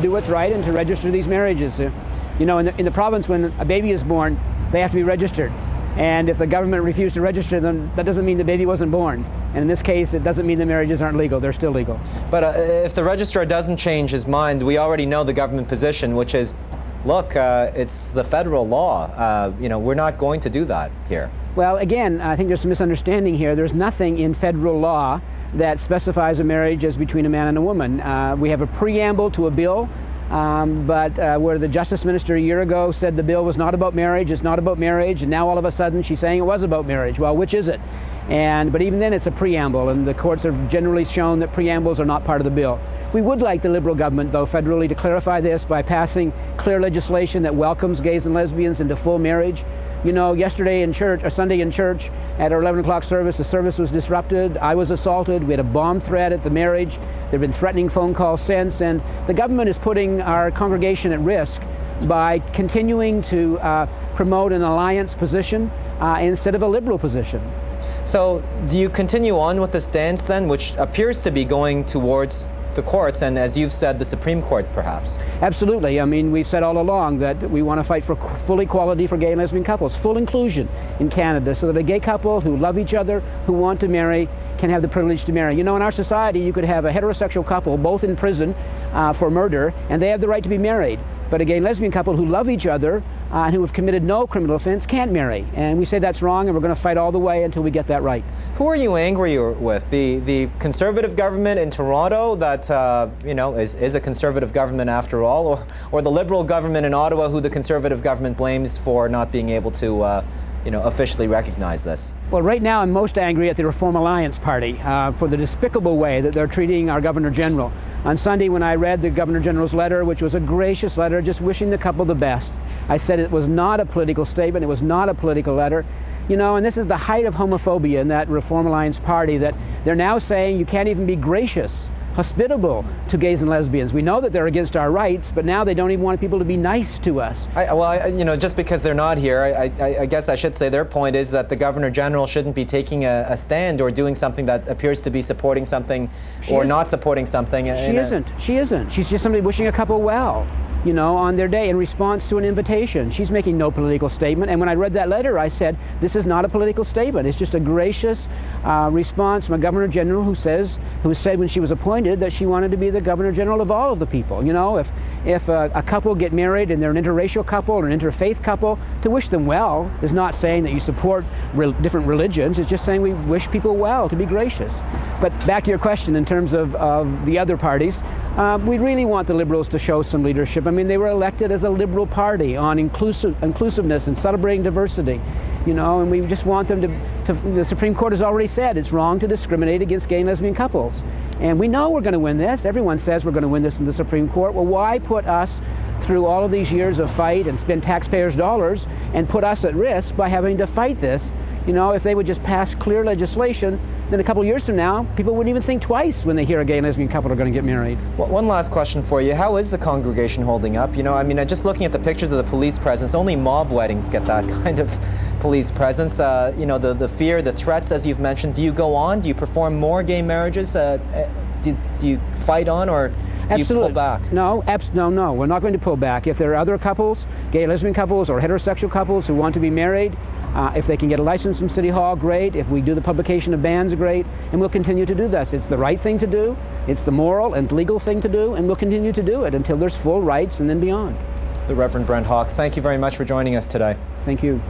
do what's right and to register these marriages. You know, in the province, when a baby is born, they have to be registered. And if the government refused to register them, that doesn't mean the baby wasn't born. And in this case, it doesn't mean the marriages aren't legal. They're still legal. But if the registrar doesn't change his mind, we already know the government position, which is, look, it's the federal law. You know, we're not going to do that here. Well, again, I think there's some misunderstanding here. There's nothing in federal law that specifies a marriage as between a man and a woman. We have a preamble to a bill, but where the Justice Minister a year ago said the bill was not about marriage, it's not about marriage, and now all of a sudden she's saying it was about marriage. Well, which is it? But even then it's a preamble, and the courts have generally shown that preambles are not part of the bill. We would like the Liberal government, though, federally to clarify this by passing clear legislation that welcomes gays and lesbians into full marriage. You know, yesterday in church, or Sunday in church, at our 11 o'clock service, the service was disrupted. I was assaulted. We had a bomb threat at the marriage. There have been threatening phone calls since, and the government is putting our congregation at risk by continuing to promote an alliance position instead of a liberal position. So do you continue on with the stance then, which appears to be going towards the courts and, as you've said, the Supreme Court perhaps? Absolutely. I mean, we've said all along that we want to fight for full equality for gay and lesbian couples, full inclusion in Canada, so that a gay couple who love each other, who want to marry, can have the privilege to marry. You know, in our society, you could have a heterosexual couple both in prison for murder, and they have the right to be married. But a gay and lesbian couple who love each other and who have committed no criminal offense can't marry. And we say that's wrong, and we're going to fight all the way until we get that right. Who are you angry with? The Conservative government in Toronto that, you know, is a Conservative government after all, or the Liberal government in Ottawa who the Conservative government blames for not being able to you know, officially recognize this? Well, right now I'm most angry at the Reform Alliance Party for the despicable way that they're treating our Governor General. On Sunday, when I read the Governor General's letter, which was a gracious letter just wishing the couple the best, I said it was not a political statement, it was not a political letter. You know, and this is the height of homophobia in that Reform Alliance Party, that they're now saying you can't even be gracious, hospitable to gays and lesbians. We know that they're against our rights, but now they don't even want people to be nice to us. You know, just because they're not here, I guess I should say their point is that the Governor General shouldn't be taking a stand or doing something that appears to be supporting something or not supporting something. She isn't. She's just somebody wishing a couple well, you know, on their day in response to an invitation. She's making no political statement. And when I read that letter, I said, this is not a political statement. It's just a gracious response from a Governor General who said when she was appointed that she wanted to be the Governor General of all of the people. You know, if a couple get married and they're an interracial couple or an interfaith couple, to wish them well is not saying that you support different religions. It's just saying we wish people well, to be gracious. But back to your question in terms of the other parties, we really want the Liberals to show some leadership. I mean, they were elected as a Liberal party on inclusiveness and celebrating diversity, you know, and we just want them the Supreme Court has already said it's wrong to discriminate against gay and lesbian couples. And we know we're going to win this. Everyone says we're going to win this in the Supreme Court. Well, why put us through all of these years of fight and spend taxpayers' dollars and put us at risk by having to fight this? You know, if they would just pass clear legislation, then a couple of years from now, people wouldn't even think twice when they hear a gay and lesbian couple are going to get married. Well, one last question for you. How is the congregation holding up? You know, I mean, just looking at the pictures of the police presence, only mob weddings get that kind of police presence. You know, the fear, the threats, as you've mentioned. Do you go on? Do you perform more gay marriages? Do you fight on, or do you pull back? No, no, we're not going to pull back. If there are other couples, gay and lesbian couples or heterosexual couples who want to be married, if they can get a license from City Hall, great. If we do the publication of bans, great. And we'll continue to do this. It's the right thing to do. It's the moral and legal thing to do. And we'll continue to do it until there's full rights and then beyond. The Reverend Brent Hawkes, thank you very much for joining us today. Thank you.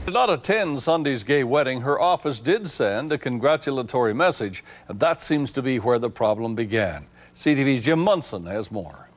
Did not attend Sunday's gay wedding, her office did send a congratulatory message, and that seems to be where the problem began. CTV's Jim Munson has more.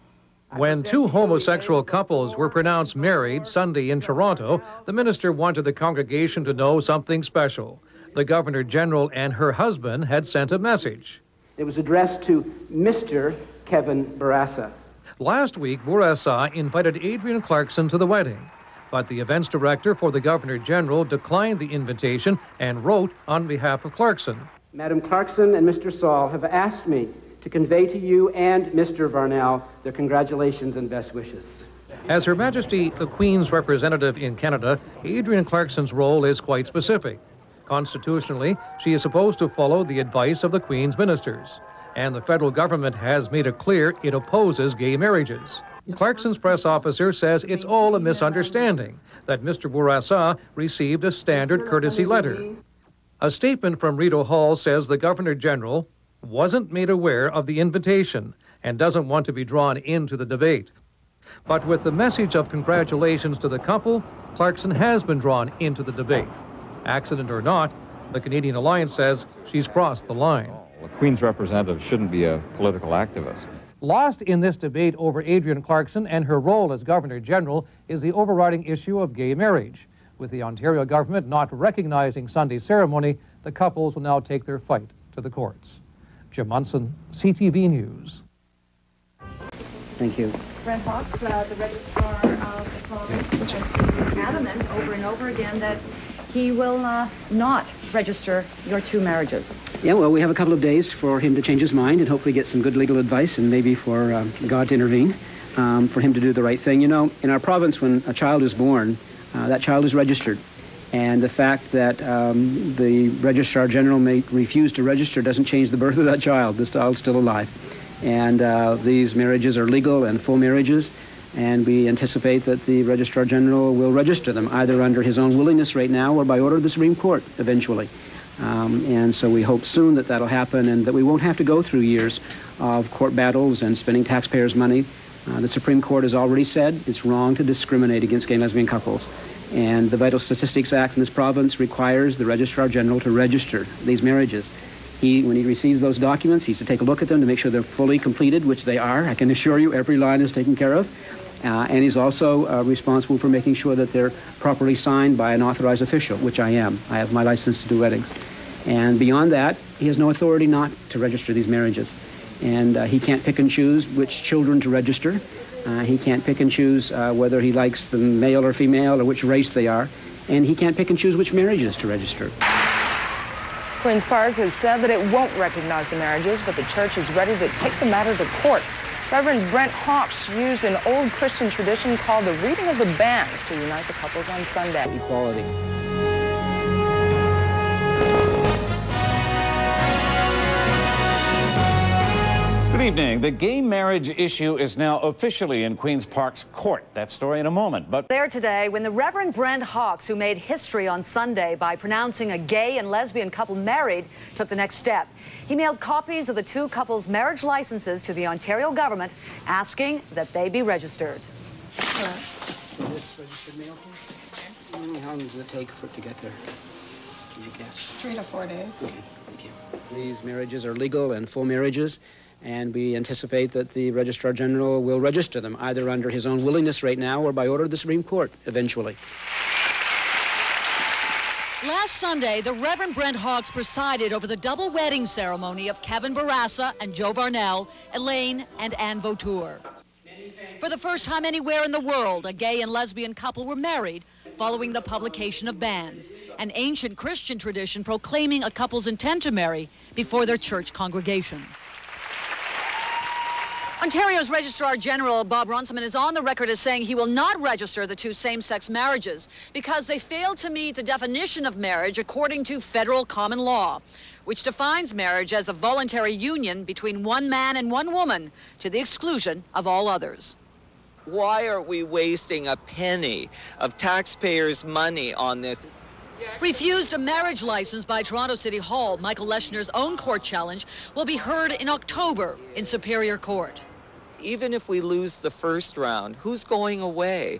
When two homosexual couples were pronounced married Sunday in Toronto, the minister wanted the congregation to know something special. The Governor General and her husband had sent a message. It was addressed to Mr. Kevin Bourassa. Last week, Bourassa invited Adrian Clarkson to the wedding, but the events director for the Governor General declined the invitation and wrote on behalf of Clarkson. Madam Clarkson and Mr. Saul have asked me to convey to you and Mr. Varnell their congratulations and best wishes. As Her Majesty the Queen's representative in Canada, Adrian Clarkson's role is quite specific. Constitutionally, she is supposed to follow the advice of the Queen's ministers. and the federal government has made it clear it opposes gay marriages. Clarkson's press officer says it's all a misunderstanding, that Mr. Bourassa received a standard courtesy letter. A statement from Rideau Hall says the Governor General wasn't made aware of the invitation and doesn't want to be drawn into the debate. But with the message of congratulations to the couple, Clarkson has been drawn into the debate. Accident or not, the Canadian Alliance says she's crossed the line. The Queen's representative shouldn't be a political activist. Lost in this debate over Adrienne Clarkson and her role as Governor General is the overriding issue of gay marriage. With the Ontario government not recognizing Sunday's ceremony, the couples will now take their fight to the courts. Jim Munson, CTV News. Thank you. Brent Hawks, the registrar of the province, has been adamant over and over again that he will not register your two marriages. Yeah, well, we have a couple of days for him to change his mind and hopefully get some good legal advice and maybe for God to intervene, for him to do the right thing. You know, in our province, when a child is born, that child is registered. And the fact that the Registrar General may refuse to register doesn't change the birth of that child. This child's still alive. And these marriages are legal and full marriages, and we anticipate that the Registrar General will register them either under his own willingness right now or by order of the Supreme Court eventually. And so we hope soon that that'll happen and that we won't have to go through years of court battles and spending taxpayers' money. The Supreme Court has already said it's wrong to discriminate against gay and lesbian couples. And the Vital Statistics Act in this province requires the Registrar General to register these marriages. When he receives those documents, he's to take a look at them to make sure they're fully completed, which they are. I can assure you every line is taken care of. And he's also responsible for making sure that they're properly signed by an authorized official, which I am. I have my license to do weddings. And beyond that, he has no authority not to register these marriages. And he can't pick and choose which children to register. He can't pick and choose whether he likes the male or female or which race they are. And he can't pick and choose which marriages to register. Queen's Park has said that it won't recognize the marriages, but the church is ready to take the matter to court. Reverend Brent Hawks used an old Christian tradition called the reading of the banns to unite the couples on Sunday. Equality. Good evening. The gay marriage issue is now officially in Queen's Park's court. That story in a moment. But there today when the Reverend Brent Hawks, who made history on Sunday by pronouncing a gay and lesbian couple married, took the next step. He mailed copies of the two couples' marriage licenses to the Ontario government, asking that they be registered. Hello. So this registered mail, please? How long does it take for it to get there? Did you guess? 3 to 4 days. Okay, thank you. These marriages are legal and full marriages. And we anticipate that the Registrar General will register them either under his own willingness right now or by order of the Supreme Court eventually. Last Sunday, the Reverend Brent Hawks presided over the double wedding ceremony of Kevin Bourassa and Joe Varnell, Elaine and Anne Vautour. For the first time anywhere in the world, a gay and lesbian couple were married following the publication of bans, an ancient Christian tradition proclaiming a couple's intent to marry before their church congregation. Ontario's Registrar General Bob Runciman is on the record as saying he will not register the two same-sex marriages because they fail to meet the definition of marriage according to federal common law, which defines marriage as a voluntary union between one man and one woman to the exclusion of all others. Why are we wasting a penny of taxpayers' money on this? Refused a marriage license by Toronto City Hall, Michael Leshner's own court challenge will be heard in October in Superior Court. Even if we lose the first round, who's going away?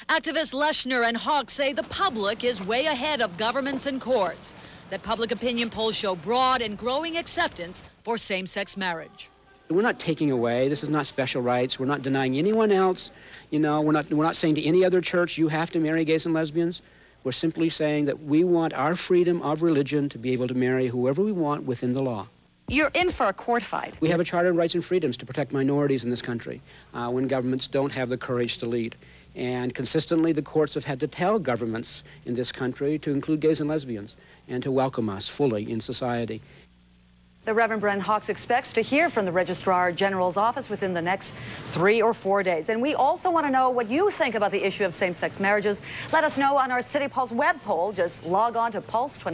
Activists Leshner and Hawks say the public is way ahead of governments and courts, that public opinion polls show broad and growing acceptance for same-sex marriage. We're not taking away, this is not special rights, we're not denying anyone else, you know, we're not saying to any other church you have to marry gays and lesbians. We're simply saying that we want our freedom of religion to be able to marry whoever we want within the law. You're in for a court fight. We have a Charter of Rights and Freedoms to protect minorities in this country when governments don't have the courage to lead. And consistently, the courts have had to tell governments in this country to include gays and lesbians and to welcome us fully in society. The Reverend Brent Hawks expects to hear from the Registrar General's office within the next 3 or 4 days. And we also want to know what you think about the issue of same-sex marriages. Let us know on our City Pulse web poll. Just log on to Pulse 20.